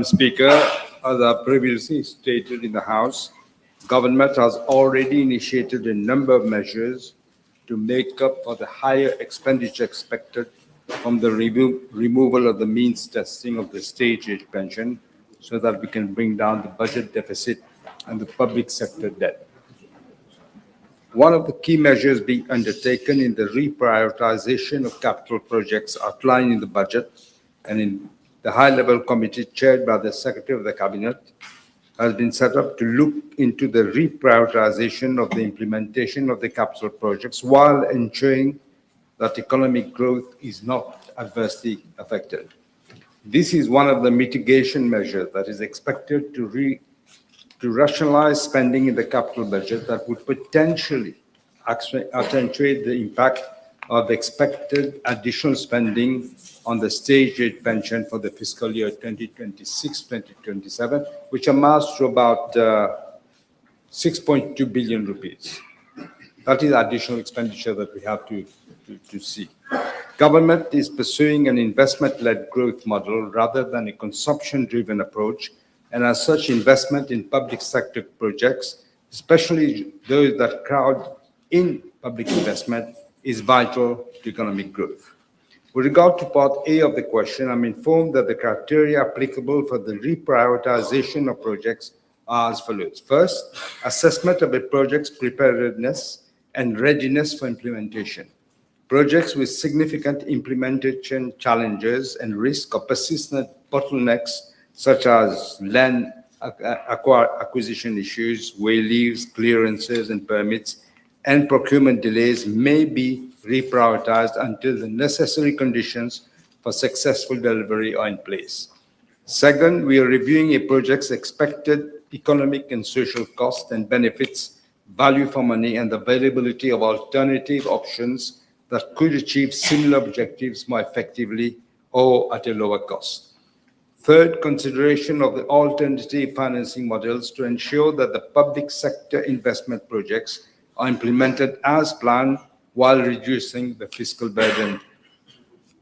Speaker, as I previously stated in the House, government has already initiated a number of measures to make up for the higher expenditure expected from the removal of the means testing of the stage age pension so that we can bring down the budget deficit and the public sector debt. One of the key measures being undertaken in the reprioritization of capital projects outlined in the budget and in the high-level committee chaired by the Secretary of the Cabinet has been set up to look into the reprioritization of the implementation of the capital projects while ensuring that economic growth is not adversely affected. This is one of the mitigation measures that is expected to rationalize spending in the capital budget that would potentially accentuate the impact of expected additional spending on the stage age pension for the fiscal year 2026-2027, which amounts to about 6.2 billion rupees. That is additional expenditure that we have to see. Government is pursuing an investment-led growth model rather than a consumption-driven approach, and as such, investment in public sector projects, especially those that crowd in public investment, is vital to economic growth. With regard to Part A of the question, I'm informed that the criteria applicable for the reprioritization of projects are as follows. First, assessment of a project's preparedness and readiness for implementation. Projects with significant implementation challenges and risk of persistent bottlenecks such as land acquisition issues, way leaves, clearances and permits, and procurement delays may be reprioritized until the necessary conditions for successful delivery are in place. Second, we are reviewing a project's expected economic and social costs and benefits, value for money, and the availability of alternative options that could achieve similar objectives more effectively or at a lower cost. Third, consideration of the alternative financing models to ensure that the public sector investment projects are implemented as planned while reducing the fiscal burden.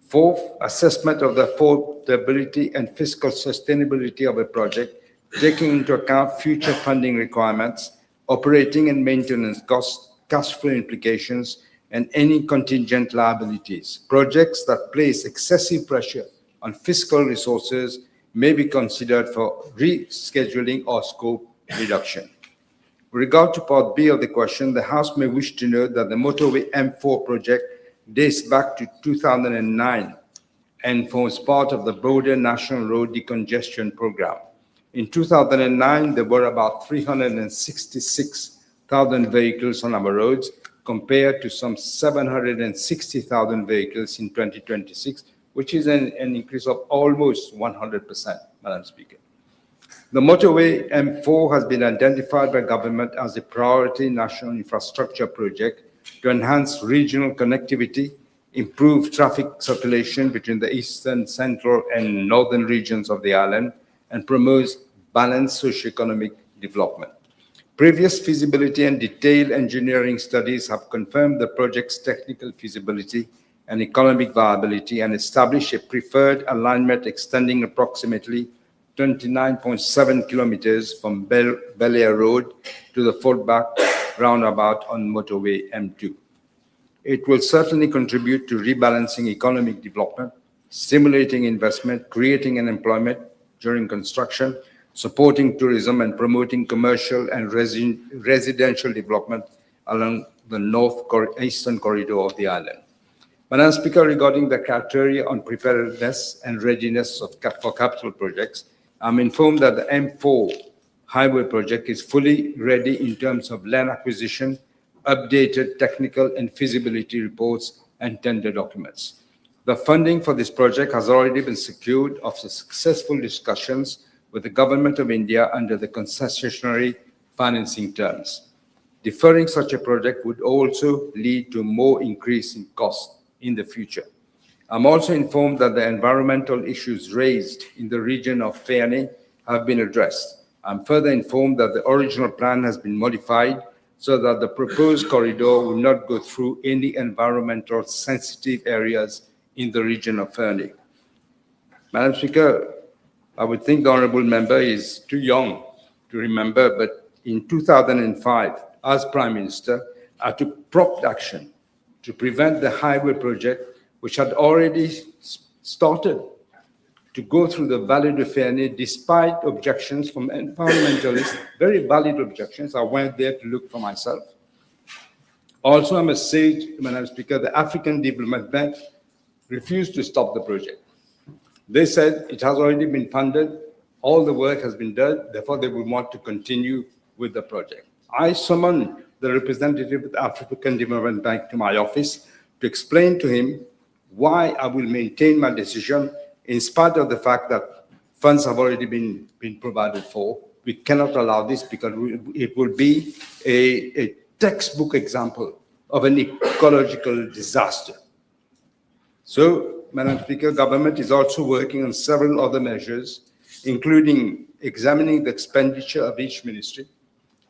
Fourth, assessment of the affordability and fiscal sustainability of a project, taking into account future funding requirements, operating and maintenance costs, cash flow implications, and any contingent liabilities. Projects that place excessive pressure on fiscal resources may be considered for rescheduling or scope reduction. With regard to Part B of the question, the House may wish to note that the motorway M4 project dates back to 2009 and forms part of the broader National Road Decongestion Program. In 2009, there were about 366,000 vehicles on our roads compared to some 760,000 vehicles in 2026, which is an increase of almost 100%, Madam Speaker. The motorway M4 has been identified by government as a priority national infrastructure project to enhance regional connectivity, improve traffic circulation between the eastern, central, and northern regions of the island, and promotes balanced socioeconomic development. Previous feasibility and detailed engineering studies have confirmed the project's technical feasibility and economic viability and established a preferred alignment extending approximately 29.7 kilometers from Belair Road to the Fort Back roundabout on motorway M2. It will certainly contribute to rebalancing economic development, stimulating investment, creating employment during construction, supporting tourism, and promoting commercial and residential development along the north-eastern corridor of the island. Madam Speaker, regarding the criteria on preparedness and readiness for capital projects, I'm informed that the M4 highway project is fully ready in terms of land acquisition, updated technical and feasibility reports, and tender documents. The funding for this project has already been secured after successful discussions with the Government of India under the concessionary financing terms. Deferring such a project would also lead to more increase in cost in the future. I'm also informed that the environmental issues raised in the region of Feane have been addressed. I'm further informed that the original plan has been modified so that the proposed corridor will not go through any environmental sensitive areas in the region of Feane. Madam Speaker, I would think the honorable member is too young to remember, but in 2005, as Prime Minister, I took prompt action to prevent the highway project, which had already started to go through the Vallée de Ferney, despite objections from environmentalists, very valid objections. I went there to look for myself. Also, I must say, Madam Speaker, the African Development Bank refused to stop the project. They said it has already been funded, all the work has been done, therefore they would want to continue with the project. I summoned the representative of the African Development Bank to my office to explain to him why I will maintain my decision in spite of the fact that funds have already been provided for. We cannot allow this because it will be a textbook example of an ecological disaster. So, Madam Speaker, government is also working on several other measures, including examining the expenditure of each ministry,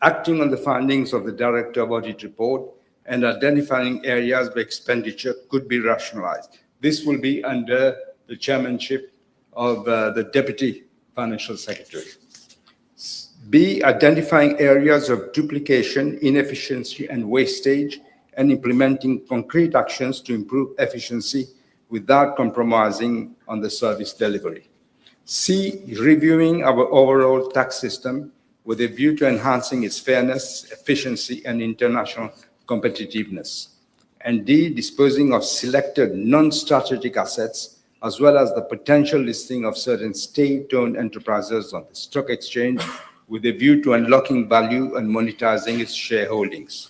acting on the findings of the Director of Audit Report, and identifying areas where expenditure could be rationalized. This will be under the chairmanship of the Deputy Financial Secretary. B, identifying areas of duplication, inefficiency, and wastage, and implementing concrete actions to improve efficiency without compromising on the service delivery. C, reviewing our overall tax system with a view to enhancing its fairness, efficiency, and international competitiveness. And D, disposing of selected non-strategic assets, as well as the potential listing of certain state-owned enterprises on the stock exchange with a view to unlocking value and monetizing its shareholdings.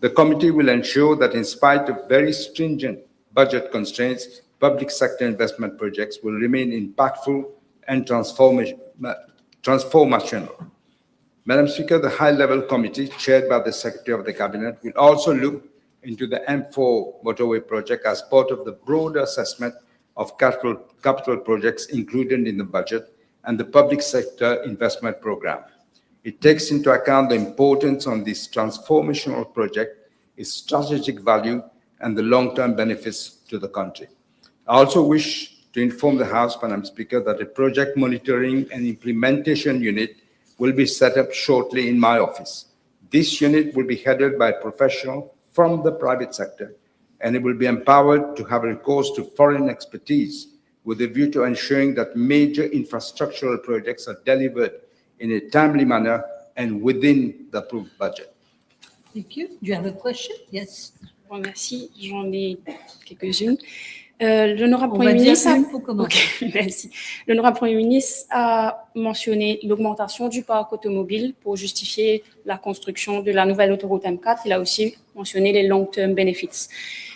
The committee will ensure that in spite of very stringent budget constraints, public sector investment projects will remain impactful and transformational. Madam Speaker, the high-level committee chaired by the Secretary of the Cabinet will also look into the M4 motorway project as part of the broader assessment of capital projects included in the budget and the public sector investment program. It takes into account the importance of this transformational project, its strategic value, and the long-term benefits to the country. I also wish to inform the House, Madam Speaker, that a project monitoring and implementation unit will be set up shortly in my office. This unit will be headed by a professional from the private sector, and it will be empowered to have recourse to foreign expertise with a view to ensuring that major infrastructural projects are delivered in a timely manner and within the approved budget. Thank you. Do you have a question? Yes. Merci, j'en ai quelques-unes. L'honorable On Premier va dire ministre, une pour commencer. Ok, merci. L'honorable Premier ministre a mentionné l'augmentation du parc automobile pour justifier la construction de la nouvelle autoroute M4. Il a aussi mentionné les long-term benefits.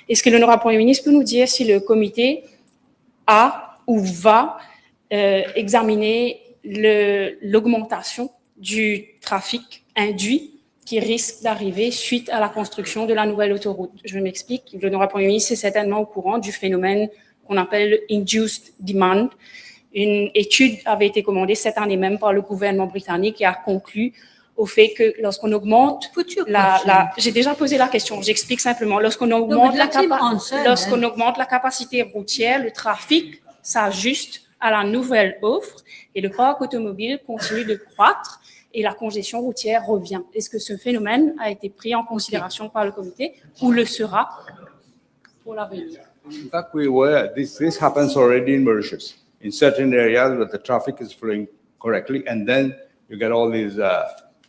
Est-ce que l'honorable Premier ministre peut nous dire si le comité a ou va examiner l'augmentation du trafic induit qui risque d'arriver suite à la construction de la nouvelle autoroute? Je m'explique. L'honorable Premier ministre est certainement au courant du phénomène qu'on appelle induced demand. Une étude avait été commandée cette année même par le gouvernement britannique et a conclu au fait que lorsqu'on augmente j'ai déjà posé la question, j'explique simplement. Lorsqu'on augmente la capacité routière, le trafic s'ajuste à la nouvelle offre et le parc automobile continue de croître et la congestion routière revient. Est-ce que ce phénomène a été pris en considération par le comité ou le sera pour l'avenir? In fact, we were, this happens already in Mauritius, in certain areas where the traffic is flowing correctly, and then you get all these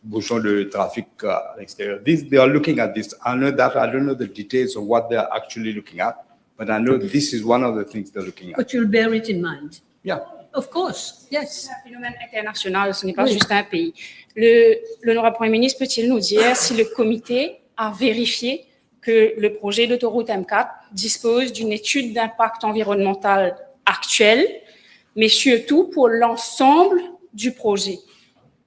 bouchons de trafic at exterior. They are looking at this. I know that, I don't know the details of what they're actually looking at, but I know this is one of the things they're looking at. But you'll bear it in mind. Yeah. Of course, yes. C'est un phénomène international, ce n'est pas juste un pays. L'honorable Premier ministre peut-il nous dire si le comité a vérifié que le projet d'autoroute M4 dispose d'une étude d'impact environnemental actuelle, mais surtout pour l'ensemble du projet,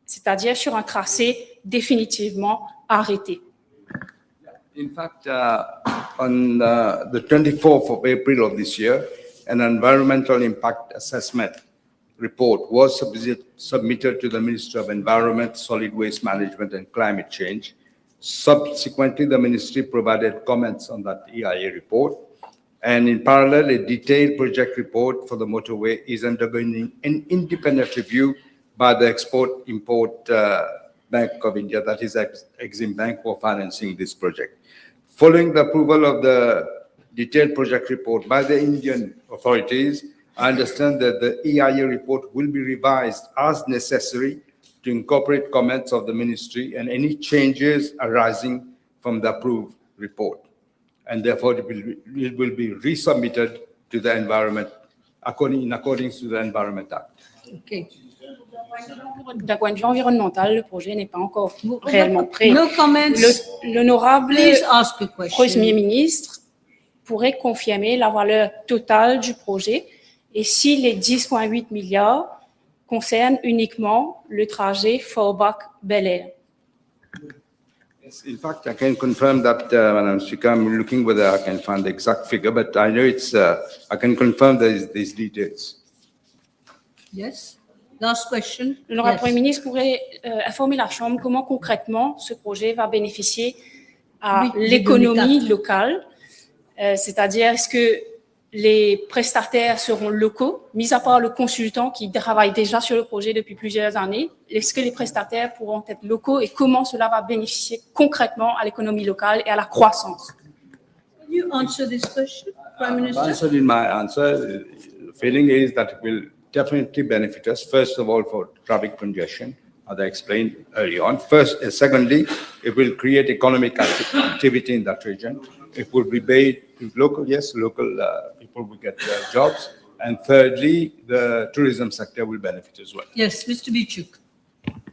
c'est-à-dire sur un tracé définitivement arrêté? In fact, on the 24th of April of this year, an environmental impact assessment report was submitted to the Ministry of Environment, Solid Waste Management and Climate Change. Subsequently, the ministry provided comments on that EIA report. And in parallel, a detailed project report for the motorway is undergoing an independent review by the Export-Import Bank of India, that is Exim Bank, for financing this project. Following the approval of the detailed project report by the Indian authorities, I understand that the EIA report will be revised as necessary to incorporate comments of the ministry and any changes arising from the approved report. And therefore, it will be resubmitted to the environment in accordance to the Environment Act. Okay. D'un point de vue environnemental, le projet n'est pas encore réellement prêt. No comments. L'honorable Please ask a question. Premier ministre pourrait confirmer la valeur totale du projet et si les 10,8 milliards concernent uniquement le trajet Forbach-Bel Air. Yes, in fact, I can confirm that, Madam Speaker. I'm looking whether I can find the exact figure, but I know it's, I can confirm these details. Yes. Last question. L'honorable Yes. Premier ministre pourrait informer la Chambre comment concrètement ce projet va bénéficier à Oui, l'économie j'ai locale, c'est-à-dire est-ce que les prestataires seront locaux, mis à part le consultant qui travaille déjà sur le projet depuis plusieurs années, est-ce que les prestataires pourront être locaux et comment cela va bénéficier concrètement à l'économie locale et à la croissance? Can you answer this question, Prime I've Minister? answered in my answer. The feeling is that it will definitely benefit us, first of all, for traffic congestion, as I explained earlier on. Secondly, it will create economic activity in that region. It will be paid to local people will get jobs. And thirdly, the tourism sector will benefit as well. Yes, Mr. Bichuk.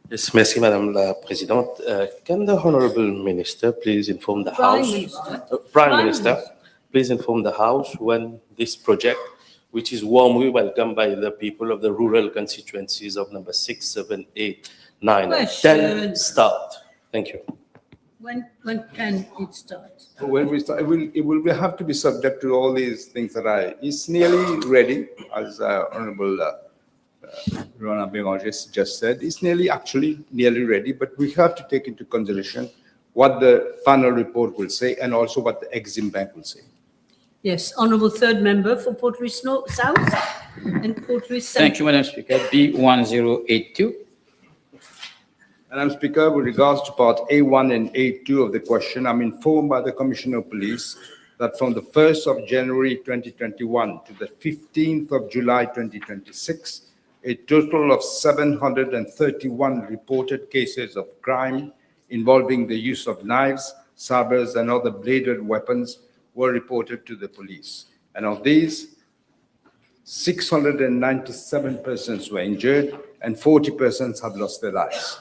Yes, merci, Madame la Présidente. Can the Honorable Minister please inform the Prime House? Minister. Prime Minister, please inform the House when this project, which is warmly welcomed by the people of the rural constituencies of number 6, 7, 8, 9, and 10, Question. start. Thank you. When can it start? So when we start, it will have to be subject to all these things that it's nearly ready, as Honorable Rona Benganger just said. It's nearly ready, but we have to take into consideration what the final report will say and also what the Exim Bank will say. Yes, Honourable Third Member for Port Louis South and Port Louis Centre. Thank you, Madam Speaker. B1082. Madam Speaker, with regards to part A1 and A2 of the question, I'm informed by the Commissioner of Police that from the 1st of January 2021 to the 15th of July 2026, a total of 731 reported cases of crime involving the use of knives, sabers, and other bladed weapons were reported to the police. And of these, 697 persons were injured and 40 persons have lost their lives.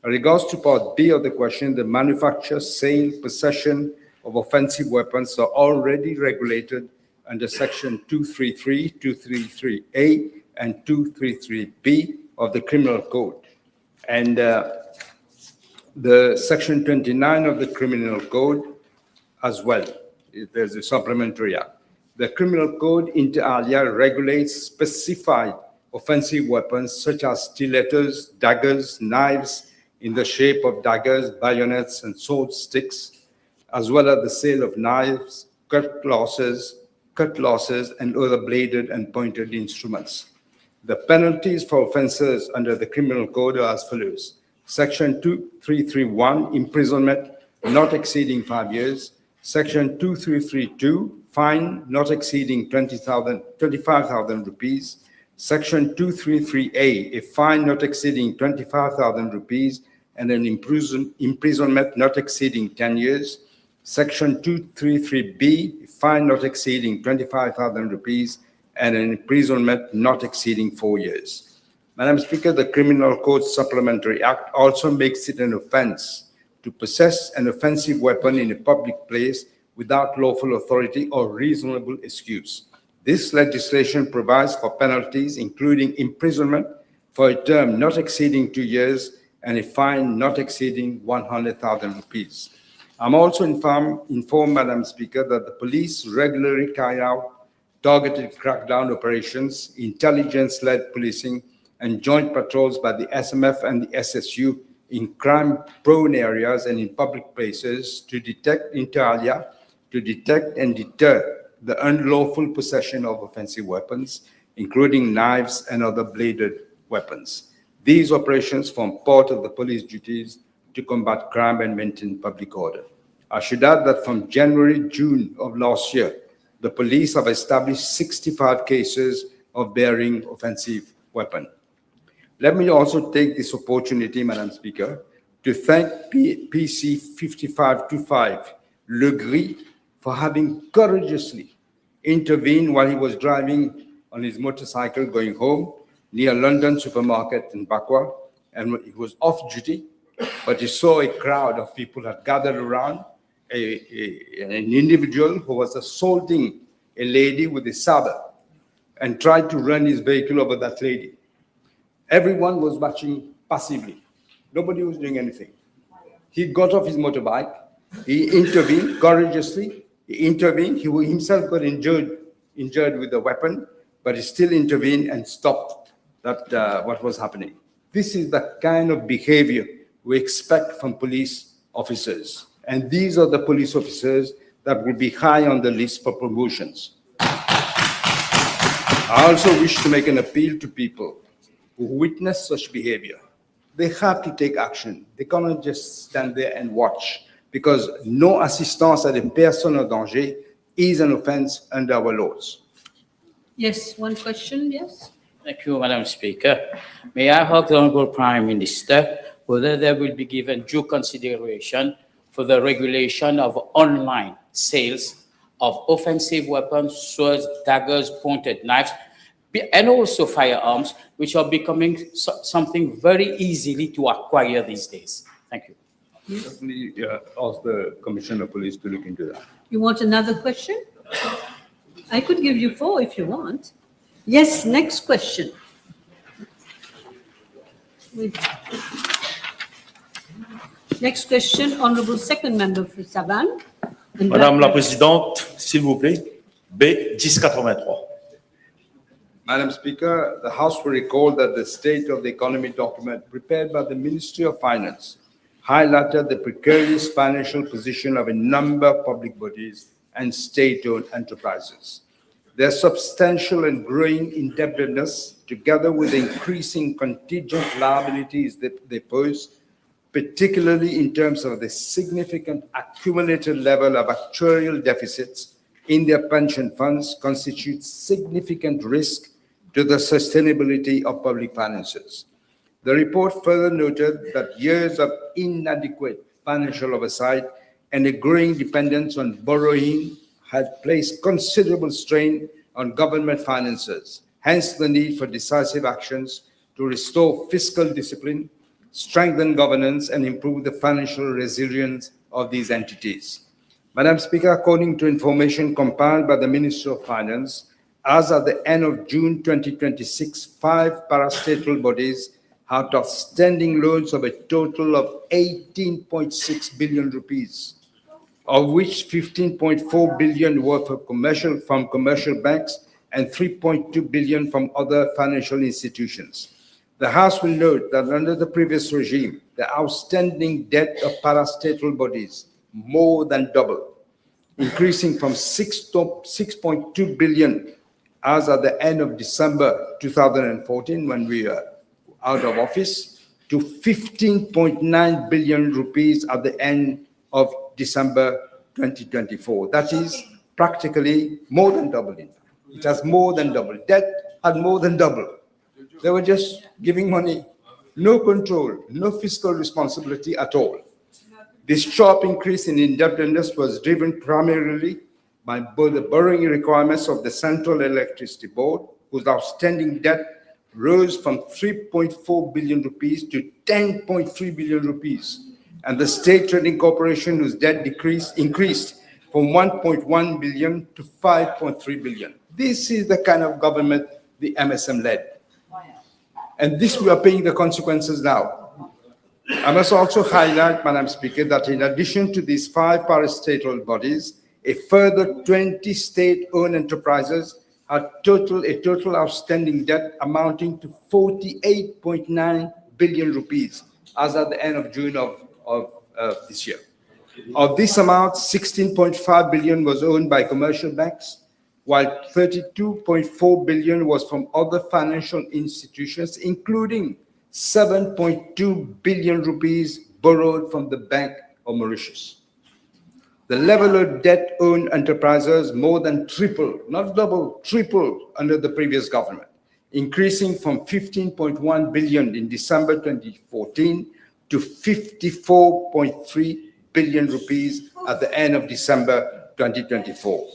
In regards to part B of the question, the manufacture, sale, possession of offensive weapons are already regulated under section 233, 233A, and 233B of the Criminal Code. And the section 29 of the Criminal Code as well. There's a supplementary act. The Criminal Code inter alia regulates specified offensive weapons such as stilettos, daggers, knives in the shape of daggers, bayonets, and sword sticks, as well as the sale of knives, cutlasses, and other bladed and pointed instruments. The penalties for offenses under the Criminal Code are as follows. Section 2331, imprisonment not exceeding 5 years. Section 2332, fine not exceeding 25,000 rupees. Section 233A, a fine not exceeding 25,000 rupees and an imprisonment not exceeding 10 years. Section 233B, a fine not exceeding 25,000 rupees and an imprisonment not exceeding 4 years. Madam Speaker, the Criminal Code Supplementary Act also makes it an offense to possess an offensive weapon in a public place without lawful authority or reasonable excuse. This legislation provides for penalties, including imprisonment for a term not exceeding 2 years and a fine not exceeding 100,000 rupees. I'm also informed, Madam Speaker, that the police regularly carry out targeted crackdown operations, intelligence-led policing, and joint patrols by the SMF and the SSU in crime-prone areas and in public places to detect, inter alia, to detect and deter the unlawful possession of offensive weapons, including knives and other bladed weapons. These operations form part of the police duties to combat crime and maintain public order. I should add that from January-June of last year, the police have established 65 cases of bearing offensive weapon. Let me also take this opportunity, Madam Speaker, to thank PC 5525, Le Gris, for having courageously intervened while he was driving on his motorcycle going home near London supermarket in Bakwa, and he was off duty, but he saw a crowd of people had gathered around an individual who was assaulting a lady with a saber and tried to run his vehicle over that lady. Everyone was watching passively. Nobody was doing anything. He got off his motorbike. He intervened courageously. He intervened. He himself got injured with a weapon, but he still intervened and stopped what was happening. This is the kind of behavior we expect from police officers. And these are the police officers that will be high on the list for promotions. I also wish to make an appeal to people who witness such behavior. They have to take action. They cannot just stand there and watch, because no assistance à des personnes en danger is an offense under our laws. Yes, one question, yes? Thank you, Madam Speaker. May I ask the Honorable Prime Minister whether there will be given due consideration for the regulation of online sales of offensive weapons, swords, daggers, pointed knives, and also firearms, which are becoming something very easily to acquire these days. Thank you. Certainly ask the Commissioner of Police to look into that. You want another question? I could give you 4 if you want. Yes, next question. Next question, Honorable Second Member for Savane. Madame la Présidente, s'il vous plaît, B 1083. Madam Speaker, the House will recall that the State of the Economy document prepared by the Ministry of Finance highlighted the precarious financial position of a number of public bodies and state-owned enterprises. Their substantial and growing indebtedness, together with the increasing contingent liabilities that they pose, particularly in terms of the significant accumulated level of actuarial deficits in their pension funds, constitutes significant risk to the sustainability of public finances. The report further noted that years of inadequate financial oversight and a growing dependence on borrowing had placed considerable strain on government finances, hence the need for decisive actions to restore fiscal discipline, strengthen governance, and improve the financial resilience of these entities. Madam Speaker, according to information compiled by the Ministry of Finance, as at the end of June 2026, 5 parastatal bodies had outstanding loans of a total of 18.6 billion rupees, of which 15.4 billion were from commercial banks and 3.2 billion from other financial institutions. The House will note that under the previous regime, the outstanding debt of parastatal bodies more than doubled, increasing from 6.2 billion as at the end of December 2014, when we were out of office, to 15.9 billion rupees at the end of December 2024. That is practically more than doubled. It has more than doubled. Debt had more than doubled. They were just giving money, no control, no fiscal responsibility at all. This sharp increase in indebtedness was driven primarily by both the borrowing requirements of the Central Electricity Board, whose outstanding debt rose from 3.4 billion rupees to 10.3 billion rupees, and the State Trading Corporation, whose debt increased from 1.1 billion to 5.3 billion. This is the kind of government the MSM led. And this we are paying the consequences now. I must also highlight, Madam Speaker, that in addition to these 5 parastatal bodies, a further 20 state-owned enterprises had a total outstanding debt amounting to 48.9 billion rupees as at the end of June of this year. Of this amount, 16.5 billion was owned by commercial banks, while 32.4 billion was from other financial institutions, including 7.2 billion rupees borrowed from the Bank of Mauritius. The level of debt-owned enterprises more than tripled, not double, tripled under the previous government, increasing from 15.1 billion in December 2014 to 54.3 billion rupees at the end of December 2024.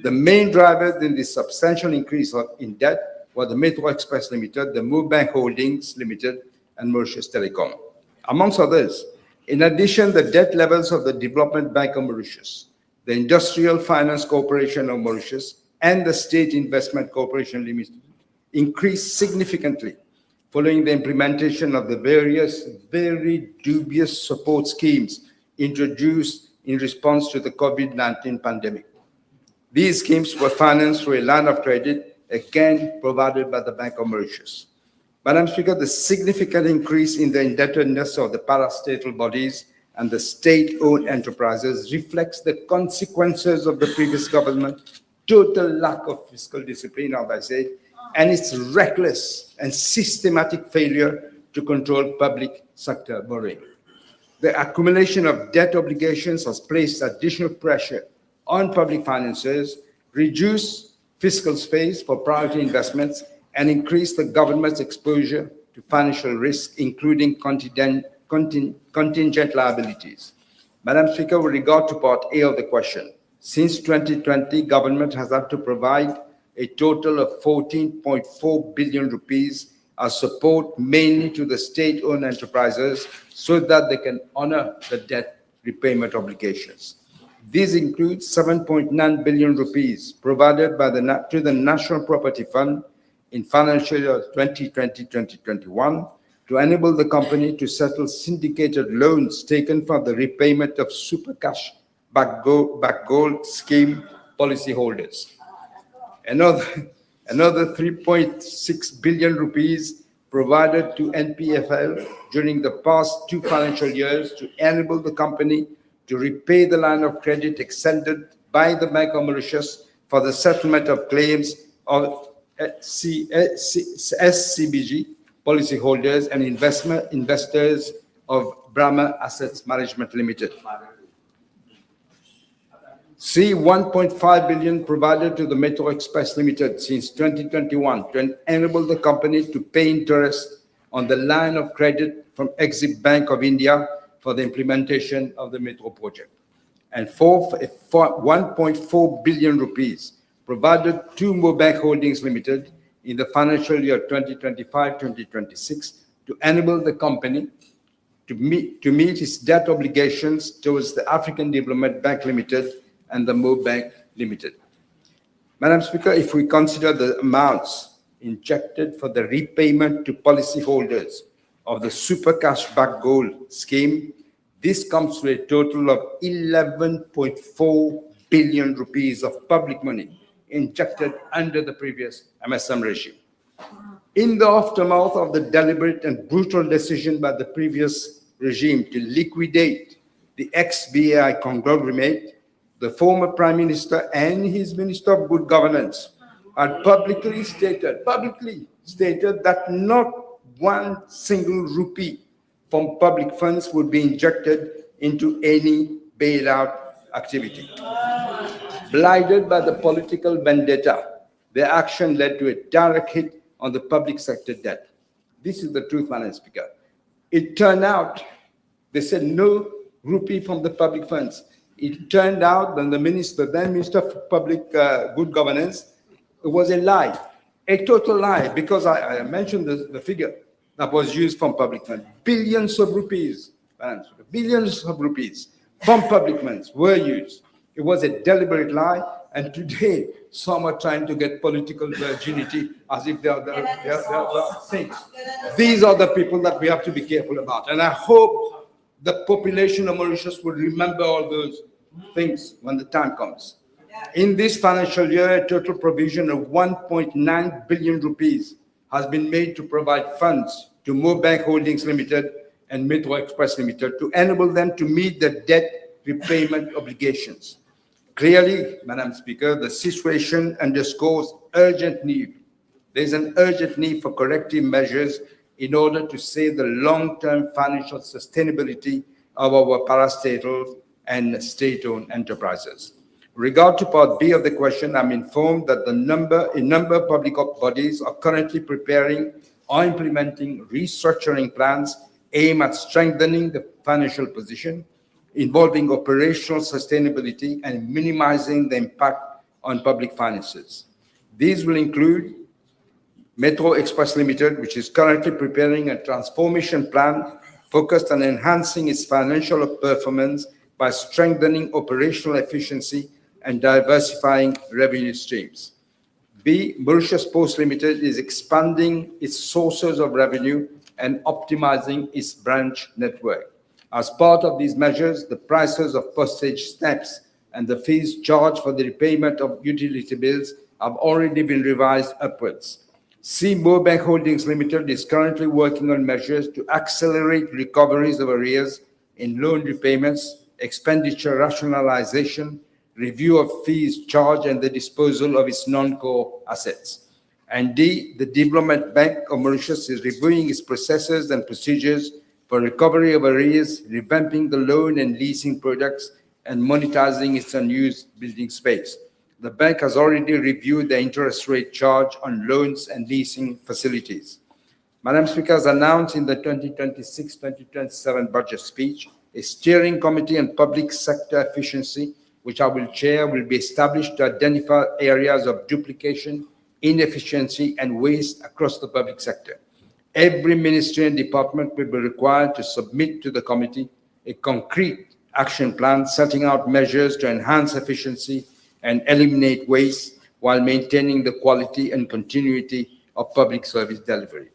The main drivers in this substantial increase in debt were the Metro Express Limited, the Mobank Holdings Limited, and Mauritius Telecom. Amongst others, in addition, the debt levels of the Development Bank of Mauritius, the Industrial Finance Corporation of Mauritius, and the State Investment Corporation Limited increased significantly following the implementation of the various very dubious support schemes introduced in response to the COVID-19 pandemic. These schemes were financed through a line of credit, again provided by the Bank of Mauritius. Madam Speaker, the significant increase in the indebtedness of the parastatal bodies and the state-owned enterprises reflects the consequences of the previous government's total lack of fiscal discipline, as I said, and its reckless and systematic failure to control public sector borrowing. The accumulation of debt obligations has placed additional pressure on public finances, reduced fiscal space for priority investments, and increased the government's exposure to financial risk, including contingent liabilities. Madam Speaker, with regard to Part A of the question, since 2020, government has had to provide a total of 14.4 billion rupees as support mainly to the state-owned enterprises so that they can honor the debt repayment obligations. These include 7.9 billion rupees provided by to the National Property Fund in financial year 2020-2021 to enable the company to settle syndicated loans taken for the repayment of super cash back gold scheme policyholders. Another 3.6 billion rupees provided to NPFL during the past 2 financial years to enable the company to repay the line of credit extended by the Bank of Mauritius for the settlement of claims of SCBG policyholders and investors of Brahma Assets Management Limited. C 1.5 billion provided to the Metro Express Limited since 2021 to enable the company to pay interest on the line of credit from Exim Bank of India for the implementation of the Metro project. And fourth, 1.4 billion rupees provided to Mobank Holdings Limited in the financial year 2025-2026 to enable the company to meet its debt obligations towards the African Development Bank Limited and the Mobank Limited. Madam Speaker, if we consider the amounts injected for the repayment to policyholders of the super cash back gold scheme, this comes to a total of 11.4 billion rupees of public money injected under the previous MSM regime. In the aftermath of the deliberate and brutal decision by the previous regime to liquidate the ex-BAI conglomerate, the former Prime Minister and his Minister of Good Governance had publicly stated that not one single rupee from public funds would be injected into any bailout activity. Blinded by the political vendetta, their action led to a direct hit on the public sector debt. This is the truth, Madam Speaker. It turned out, they said no rupee from the public funds. It turned out that the then Minister of Public Good Governance, it was a lie, a total lie, because I mentioned the figure that was used from public funds. Billions of rupees, Madam Speaker, billions of rupees from public funds were used. It was a deliberate lie, and today some are trying to get political virginity as if they are the saints. These are the people that we have to be careful about, and I hope the population of Mauritius will remember all those things when the time comes. In this financial year, a total provision of 1.9 billion rupees has been made to provide funds to Mobank Holdings Limited and Metro Express Limited to enable them to meet the debt repayment obligations. Clearly, Madam Speaker, the situation underscores urgent need. There is an urgent need for corrective measures in order to save the long-term financial sustainability of our parastatal and state-owned enterprises. Regard to Part B of the question, I'm informed that a number of public bodies are currently preparing or implementing restructuring plans aimed at strengthening the financial position, involving operational sustainability and minimizing the impact on public finances. These will include Metro Express Limited, which is currently preparing a transformation plan focused on enhancing its financial performance by strengthening operational efficiency and diversifying revenue streams. B, Mauritius Post Limited is expanding its sources of revenue and optimizing its branch network. As part of these measures, the prices of postage stamps and the fees charged for the repayment of utility bills have already been revised upwards. C, Bank Holdings Limited is currently working on measures to accelerate recoveries of arrears in loan repayments, expenditure rationalization, review of fees charged, and the disposal of its non-core assets. And D, the Development Bank of Mauritius is reviewing its processes and procedures for recovery of arrears, revamping the loan and leasing products, and monetizing its unused building space. The bank has already reviewed the interest rate charge on loans and leasing facilities. Madam Speaker, as announced in the 2026-2027 budget speech, a steering committee on public sector efficiency, which I will chair, will be established to identify areas of duplication, inefficiency, and waste across the public sector. Every ministry and department will be required to submit to the committee a concrete action plan setting out measures to enhance efficiency and eliminate waste while maintaining the quality and continuity of public service delivery.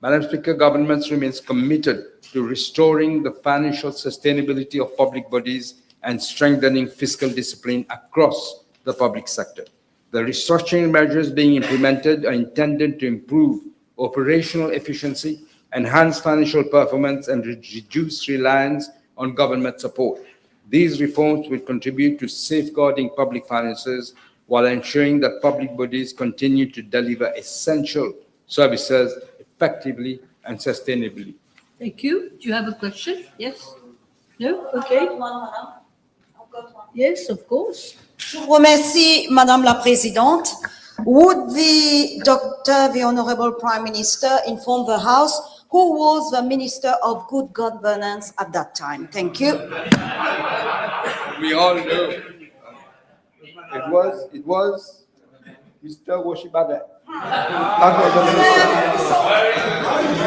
Madam Speaker, government remains committed to restoring the financial sustainability of public bodies and strengthening fiscal discipline across the public sector. The restructuring measures being implemented are intended to improve operational efficiency, enhance financial performance, and reduce reliance on government support. These reforms will contribute to safeguarding public finances while ensuring that public bodies continue to deliver essential services effectively and sustainably. Thank you. Do you have a question? Yes? No? Okay. Yes, of course. Je vous remercie, Madame la Présidente. Would the Honorable Prime Minister inform the House who was the Minister of Good Governance at that time? Thank you. We all know it was Mr. Woshibada.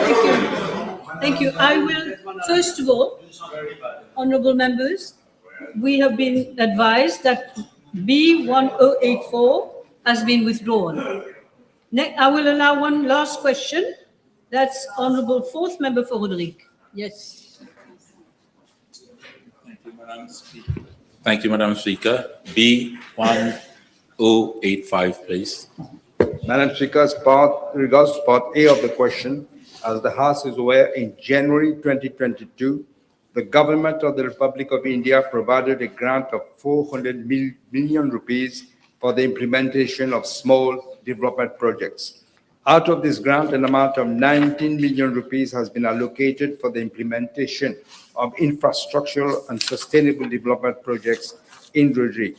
Thank you. Thank you. I will, first of all, honorable members, we have been advised that B1084 has been withdrawn. I will allow one last question. That's Honorable Fourth Member for Rodrigue. Yes. Thank you, Madam Speaker. B1085, please. Madam Speaker, regards to Part A of the question, as the House is aware, in January 2022, the Government of the Republic of India provided a grant of 400 million rupees for the implementation of small development projects. Out of this grant, an amount of 19 million rupees has been allocated for the implementation of infrastructural and sustainable development projects in Rodrigue.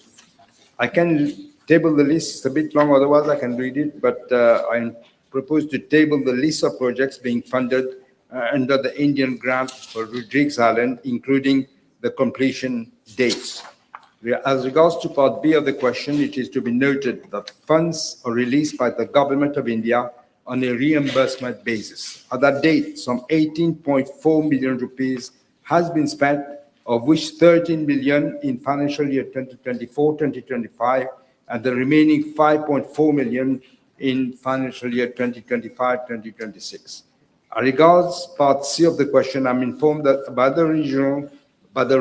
I can table the list, it's a bit long, otherwise I can read it, but I propose to table the list of projects being funded under the Indian grant for Rodrigues Island, including the completion dates. As regards to Part B of the question, it is to be noted that funds are released by the Government of India on a reimbursement basis. At that date, some 18.4 million rupees has been spent, of which 13 million in financial year 2024-2025, and the remaining 5.4 million in financial year 2025-2026. As regards Part C of the question, I'm informed that by the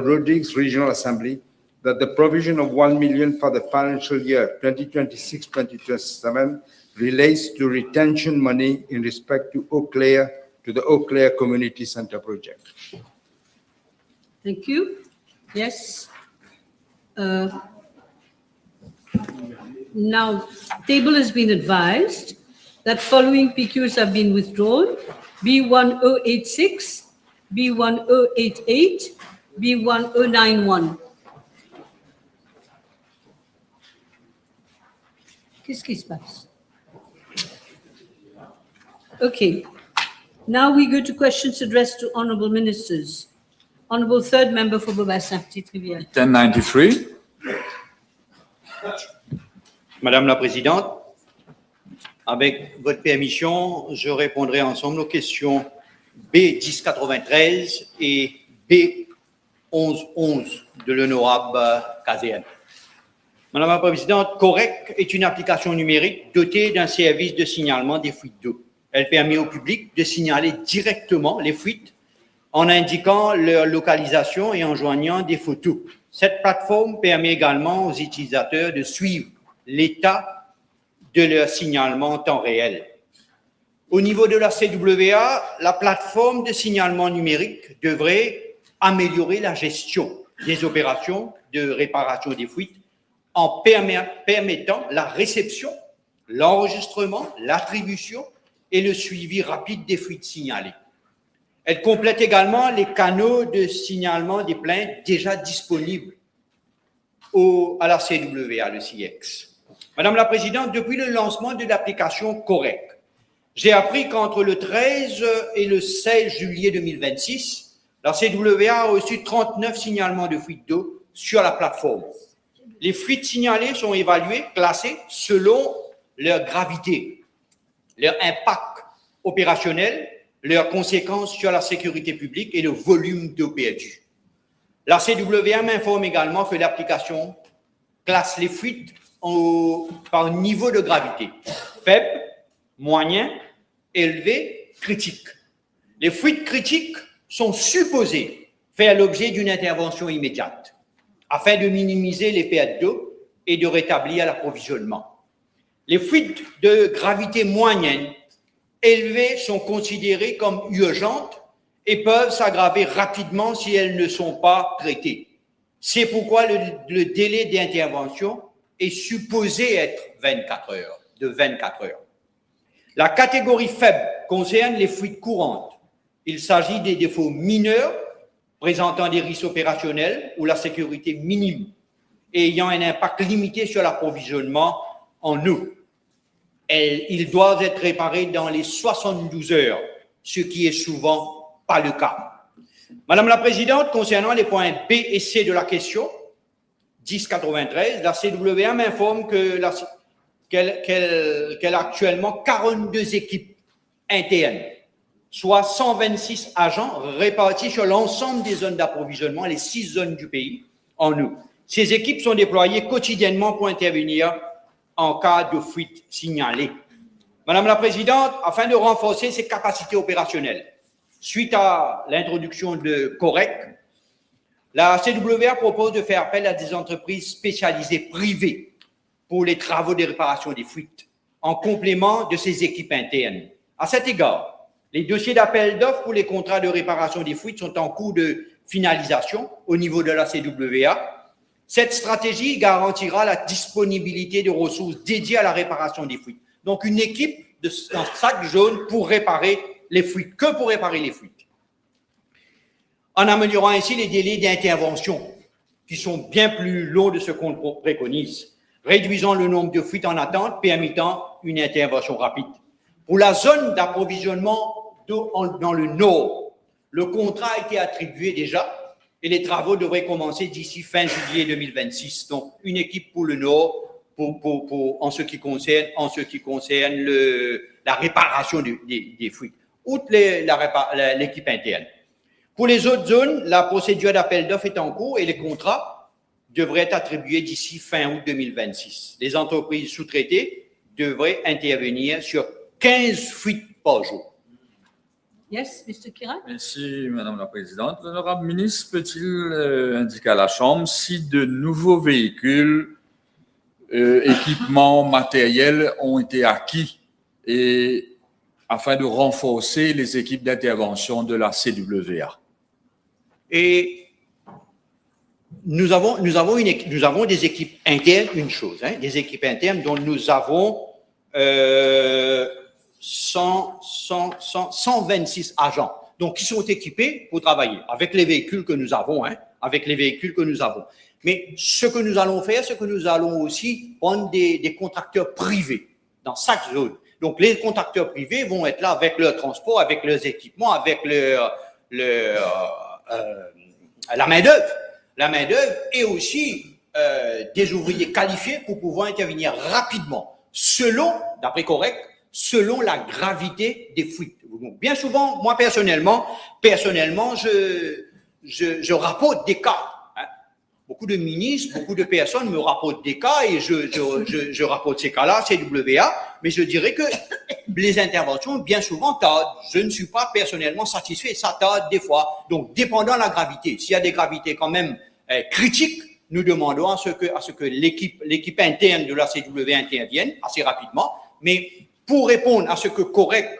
Rodrigues Regional Assembly, that the provision of 1 million for the financial year 2026-2027 relates to retention money in respect to the Eau Claire Community Center project. Thank you. Yes. Now, table has been advised that following PQs have been withdrawn: B1086, B1088, B1091. Qu'est-ce qui se passe? Okay. Now we go to questions addressed to honorable ministers. Honorable third member for Bobassin, Petite Rivière. 1093. Madame la Présidente, avec votre permission, je répondrai ensemble aux questions B1093 et B1111 de l'honorable KZN. Madame la Présidente, Correct est une application numérique dotée d'un service de signalement des fuites d'eau. Elle permet au public de signaler directement les fuites en indiquant leur localisation et en joignant des photos. Cette plateforme permet également aux utilisateurs de suivre l'état de leur signalement en temps réel. Au niveau de la CWA, la plateforme de signalement numérique devrait améliorer la gestion des opérations de réparation des fuites en permettant la réception, l'enregistrement, l'attribution et le suivi rapide des fuites signalées. Elle complète également les canaux de signalement des plaintes déjà disponibles à la CWA, le CIEX. Madame la Présidente, depuis le lancement de l'application Correct, j'ai appris qu'entre le 13 et le 16 juillet 2026, la CWA a reçu 39 signalements de fuites d'eau sur la plateforme. Les fuites signalées sont évaluées, classées selon leur gravité, leur impact opérationnel, leurs conséquences sur la sécurité publique et le volume d'eau perdue. La CWA m'informe également que l'application classe les fuites par niveau de gravité: faible, moyen, élevé, critique. Les fuites critiques sont supposées faire l'objet d'une intervention immédiate afin de minimiser les pertes d'eau et de rétablir l'approvisionnement. Les fuites de gravité moyenne élevées sont considérées comme urgentes et peuvent s'aggraver rapidement si elles ne sont pas traitées. C'est pourquoi le délai d'intervention est supposé être de 24 heures. La catégorie faible concerne les fuites courantes. Il s'agit des défauts mineurs présentant des risques opérationnels ou la sécurité minime et ayant un impact limité sur l'approvisionnement en eau. Ils doivent être réparés dans les 72 heures, ce qui est souvent pas le cas. Madame la Présidente, concernant les points B et C de la question 1093, la CWA m'informe qu'elle a actuellement 42 équipes internes, soit 126 agents répartis sur l'ensemble des zones d'approvisionnement, les 6 zones du pays, en eau. Ces équipes sont déployées quotidiennement pour intervenir en cas de fuite signalée. Madame la Présidente, afin de renforcer ses capacités opérationnelles, suite à l'introduction de Correct, la CWA propose de faire appel à des entreprises spécialisées privées pour les travaux de réparation des fuites, en complément de ses équipes internes. À cet égard, les dossiers d'appel d'offres pour les contrats de réparation des fuites sont en cours de finalisation au niveau de la CWA. Cette stratégie garantira la disponibilité de ressources dédiées à la réparation des fuites. Donc, une équipe dans chaque zone pour réparer les fuites, que pour réparer les fuites. En améliorant ainsi les délais d'intervention, qui sont bien plus longs de ce qu'on préconise, réduisant le nombre de fuites en attente, permettant une intervention rapide. Pour la zone d'approvisionnement d'eau dans le Nord, le contrat a été attribué déjà et les travaux devraient commencer d'ici fin juillet 2026. Donc, une équipe pour le Nord en ce qui concerne la réparation des fuites, outre l'équipe interne. Pour les autres zones, la procédure d'appel d'offres est en cours et les contrats devraient être attribués d'ici fin août 2026. Les entreprises sous-traitées devraient intervenir sur 15 fuites par jour. Yes, Mr. Kiran? Merci, Madame la Présidente. L'honorable ministre peut-il indiquer à la Chambre si de nouveaux véhicules, équipements, matériels ont été acquis et afin de renforcer les équipes d'intervention de la CWA? Et nous avons des équipes internes, une chose, hein, des équipes internes dont nous avons 126 agents, donc qui sont équipés pour travailler avec les véhicules que nous avons, hein, avec les véhicules que nous avons. Mais ce que nous allons faire, c'est que nous allons aussi prendre des contracteurs privés dans chaque zone. Donc, les contracteurs privés vont être là avec leur transport, avec leurs équipements, avec la main-d'œuvre et aussi des ouvriers qualifiés pour pouvoir intervenir rapidement, d'après correct, selon la gravité des fuites. Donc, bien souvent, moi personnellement, je rapporte des cas. Hein. Beaucoup de ministres, beaucoup de personnes me rapportent des cas et je rapporte ces cas-là, CWA, mais je dirais que les interventions, bien souvent, tardent. Je ne suis pas personnellement satisfait, ça tarde des fois. Donc, dépendant de la gravité, s'il y a des gravités quand même critiques, nous demandons à ce que l'équipe interne de la CW intervienne assez rapidement. Mais pour répondre à ce que Correct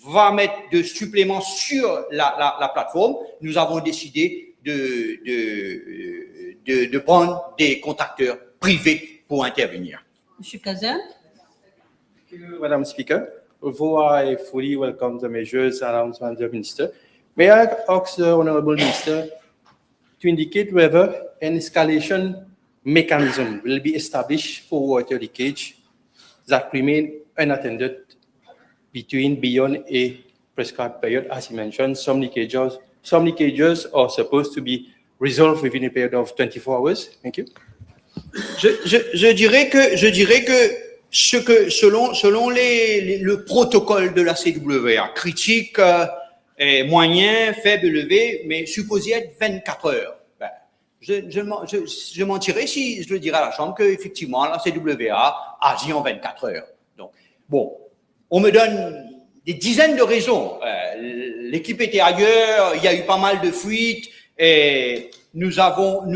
va mettre de suppléments sur la plateforme, nous avons décidé de prendre des contracteurs privés pour intervenir. Monsieur Kazan? Thank you, Madam Speaker. Although I fully welcome the measures announced by the Minister, may I ask the Honourable Minister to indicate whether an escalation mechanism will be established for water leakage that remain unattended beyond a prescribed period? As he mentioned, some leakages are supposed to be resolved within a period of 24 hours. Thank you. Je dirais que selon le protocole de la CWA, critique, moyen, faible, élevé, mais supposé être 24 heures. Ben, je mentirais si je le dirais à la Chambre qu'effectivement, la CWA agit en 24 heures. Donc, bon, on me donne des dizaines de raisons. L'équipe était ailleurs, il y a eu pas mal de fuites, et nous avons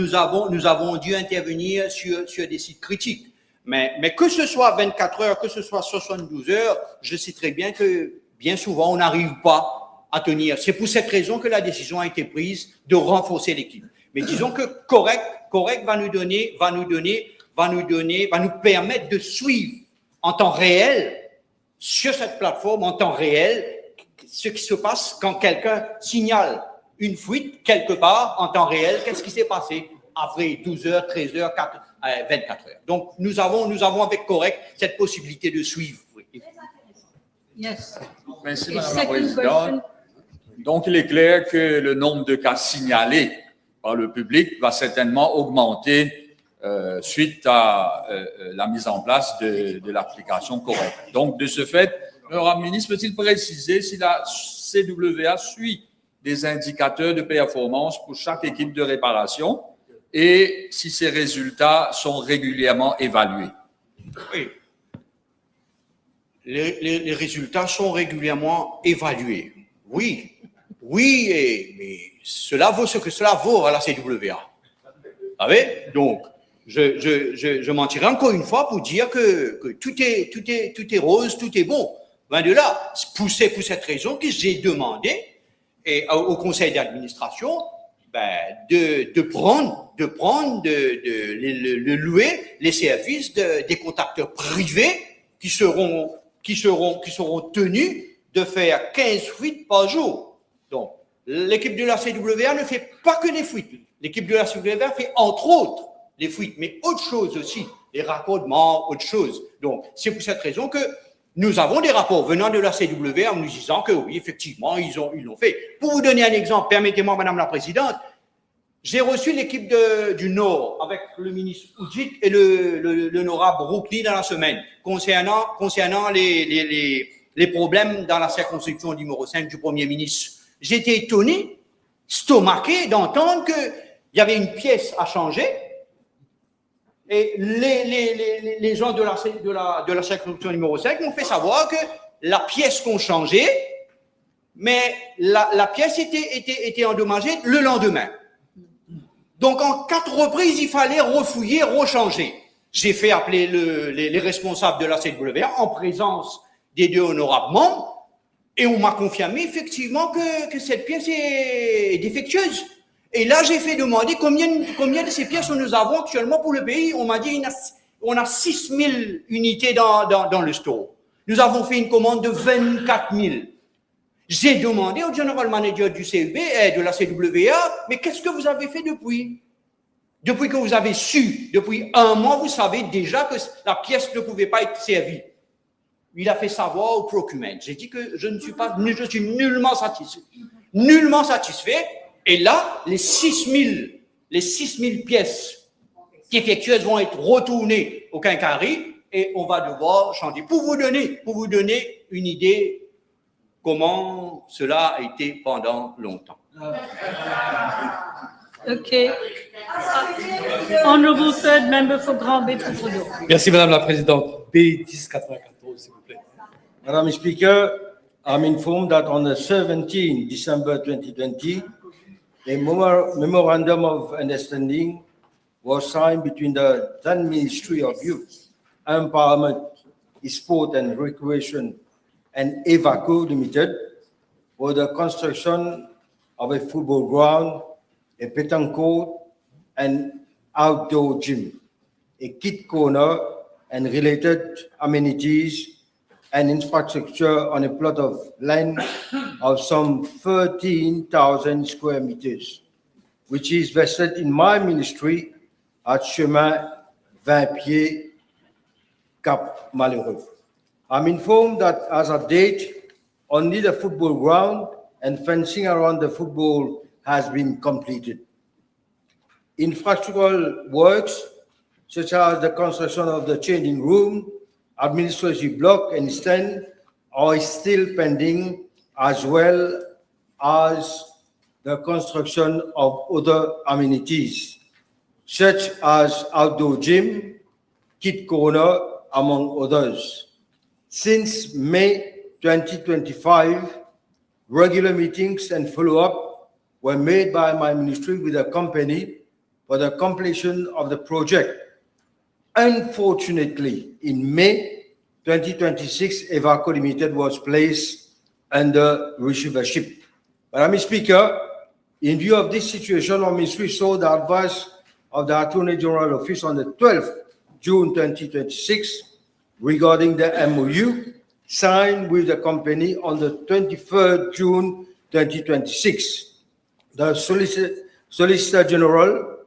dû intervenir sur des sites critiques. Mais que ce soit 24 heures, que ce soit 72 heures, je sais très bien que bien souvent, on n'arrive pas à tenir. C'est pour cette raison que la décision a été prise de renforcer l'équipe. Mais disons que Correct va nous permettre de suivre en temps réel, sur cette plateforme, en temps réel, ce qui se passe quand quelqu'un signale une fuite quelque part en temps réel. Qu'est-ce qui s'est passé après 12 heures, 13 heures, 24 heures. Donc, nous avons avec Correct cette possibilité de suivre. Yes. Merci, Et Madame la second Présidente. question. Donc, il est clair que le nombre de cas signalés par le public va certainement augmenter suite à la mise en place de l'application Correct. Donc, de ce fait, l'honorable ministre peut-il préciser si la CWA suit des indicateurs de performance pour chaque équipe de réparation et si ces résultats sont régulièrement évalués? Oui. Les résultats sont régulièrement évalués. Oui, mais cela vaut ce que cela vaut à la CWA. Vous savez? Donc, je mentirai encore une fois pour dire que tout est rose, tout est bon. Ben de là, c'est pour cette raison que j'ai demandé au conseil d'administration de louer les services des contracteurs privés qui seront tenus de faire 15 fuites par jour. Donc, l'équipe de la CWA ne fait pas que les fuites. L'équipe de la CWA fait entre autres les fuites, mais autre chose aussi, les raccordements, autre chose. Donc, c'est pour cette raison que nous avons des rapports venant de la CWA en nous disant que oui, effectivement, ils l'ont fait. Pour vous donner un exemple, permettez-moi, Madame la Présidente, j'ai reçu l'équipe du Nord avec le ministre Oudjit et l'honorable Roukli dans la semaine concernant les problèmes dans la circonscription numéro 5 du Premier ministre. J'étais étonné, stomaqué d'entendre qu'il y avait une pièce à changer et les gens de la circonscription numéro 5 m'ont fait savoir que la pièce qu'on changeait, mais la pièce était endommagée le lendemain. Donc, en 4 reprises, il fallait refouiller, rechanger. J'ai fait appeler les responsables de la CWA en présence des 2 honorables membres et on m'a confirmé effectivement que cette pièce est défectueuse. Et là, j'ai fait demander combien de ces pièces nous avons actuellement pour le pays. On m'a dit on a 6 000 unités dans le store. Nous avons fait une commande de 24 000. J'ai demandé au general manager du CEB et de la CWA, mais qu'est-ce que vous avez fait depuis? Depuis que vous avez su, depuis un mois, vous savez déjà que la pièce ne pouvait pas être servie. Il a fait savoir au procurement. J'ai dit que je suis nullement satisfait. Nullement satisfait. Et là, les 6 000 pièces défectueuses vont être retournées au quincaillerie et on va devoir changer. Pour vous donner une idée comment cela a été pendant longtemps. Okay. Honorable third member for Grand Bay Truffaut. Merci, Madame la Présidente. B1094, s'il vous plaît. Madam Speaker, I'm informed that on the 17th December 2020, a memorandum of understanding was signed between the then Ministry of Youth, Empowerment, Sport and Recreation and EVACO Limited for the construction of a football ground, a pétanque court, and outdoor gym, a kid corner and related amenities and infrastructure on a plot of land of some 13,000 square meters, which is vested in my ministry at Chemin 20 Pieds, Cap Malheureux. I'm informed that as of date, only the football ground and fencing around the football has been completed. Infrastructural works, such as the construction of the changing room, administrative block and stand, are still pending, as well as the construction of other amenities, such as outdoor gym, kid corner, among others. Since May 2025, regular meetings and follow-up were made by my ministry with the company for the completion of the project. Unfortunately, in May 2026, EVACO Limited was placed under receivership. Madam Speaker, in view of this situation, our ministry saw the advice of the Attorney General Office on the 12th June 2026 regarding the MOU signed with the company on the 23rd June 2026. The Solicitor General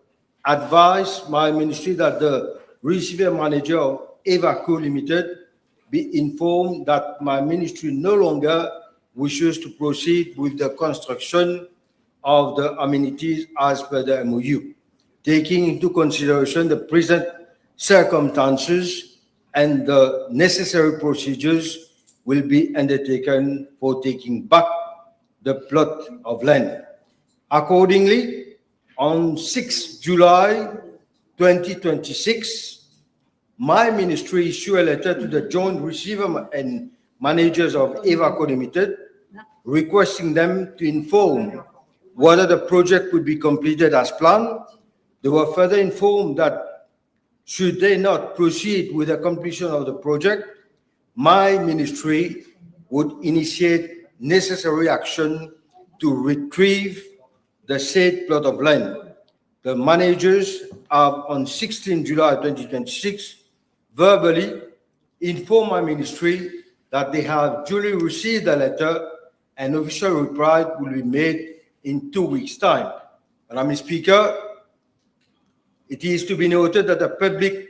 advised my ministry that the receiver manager of EVACO Limited be informed that my ministry no longer wishes to proceed with the construction of the amenities as per the MOU, taking into consideration the present circumstances, and the necessary procedures will be undertaken for taking back the plot of land. Accordingly, on 6 July 2026, my ministry issued a letter to the joint receiver and managers of EVACO Limited, requesting them to inform whether the project would be completed as planned. They were further informed that should they not proceed with the completion of the project, my ministry would initiate necessary action to retrieve the said plot of land. The managers have, on 16 July 2026, verbally informed my ministry that they have duly received the letter and official reply will be made in 2 weeks' time. Madam Speaker, it is to be noted that the public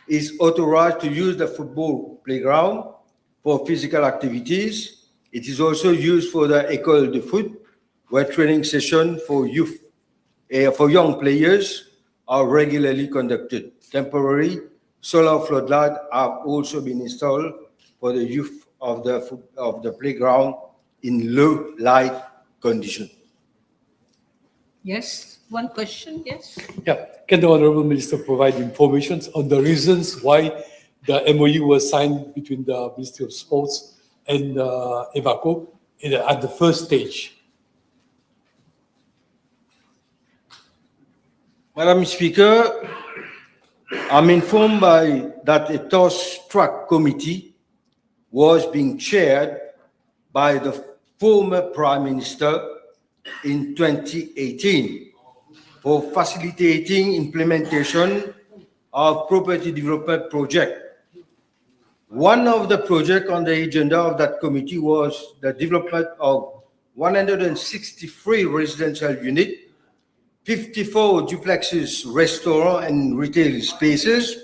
is authorized to use the football playground for physical activities. It is also used for the École de Foot, where training sessions for young players are regularly conducted. Temporary solar floodlights have also been installed for the use of the playground in low light conditions. Yes, one question, yes. Yeah, can the Honorable Minister provide information on the reasons why the MOU was signed between the Ministry of Sports and EVACO at the first stage? Madam Speaker, I'm informed that a toss track committee was being chaired by the former Prime Minister in 2018 for facilitating implementation of property development project. One of the projects on the agenda of that committee was the development of 163 residential units, 54 duplexes, restaurant and retail spaces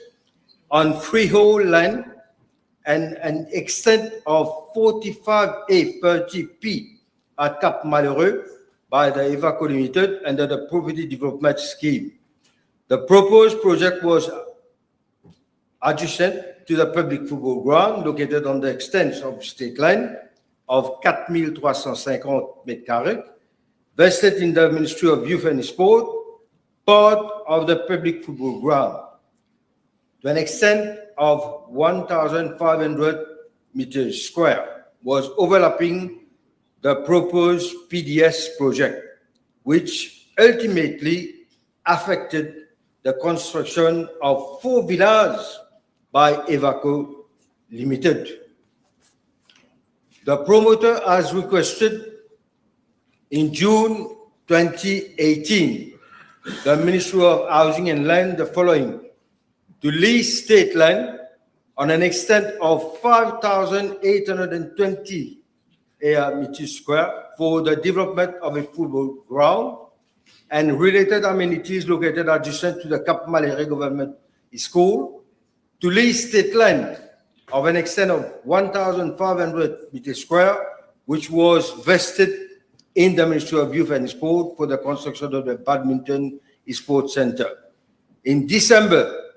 on freehold land and an extent of 45A 30P at Cap Malheureux by the EVACO Limited under the Property Development Scheme. The proposed project was adjacent to the public football ground located on the extent of state land of 4,350 mètres carrés, vested in the Ministry of Youth and Sport, part of the public football ground, to an extent of 1,500 meters square, was overlapping the proposed PDS project, which ultimately affected the construction of 4 villas by EVACO Limited. The promoter has requested in June 2018, the Ministry of Housing and Land the following: to lease state land on an extent of 5,820 meters square for the development of a football ground and related amenities located adjacent to the Cap Malheureux Government School, to lease state land of an extent of 1,500 meters square, which was vested in the Ministry of Youth and Sport for the construction of the Badminton Sports Center. In December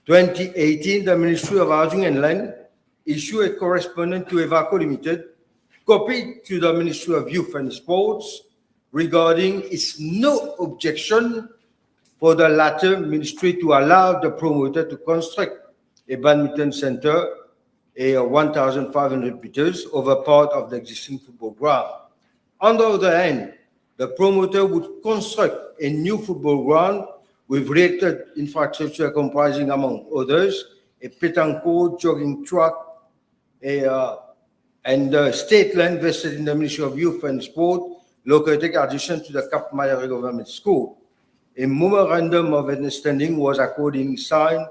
2018, the Ministry of Housing and Land issued a correspondence to EVACO Limited, copied to the Ministry of Youth and Sports, regarding its no objection for the latter ministry to allow the promoter to construct a badminton center, a 1,500 meters over part of the existing football ground. On the other hand, the promoter would construct a new football ground with related infrastructure comprising, among others, a petanque court, jogging track, and state land vested in the Ministry of Youth and Sport, located adjacent to the Cap Malheureux Government School. A memorandum of understanding was accordingly signed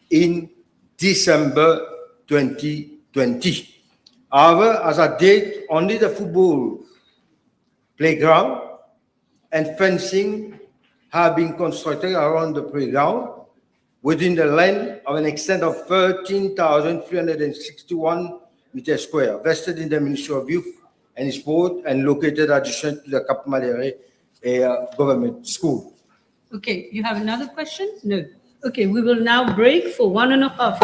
in December 2020. However, as at date, only the football playground and fencing have been constructed around the playground within the length of an extent of 13,361 meters square, vested in the Ministry of Youth and Sport and located adjacent to the Cap Malheureux Government School. Okay, you have another question? No. Okay, we will now break for 1.5 hours.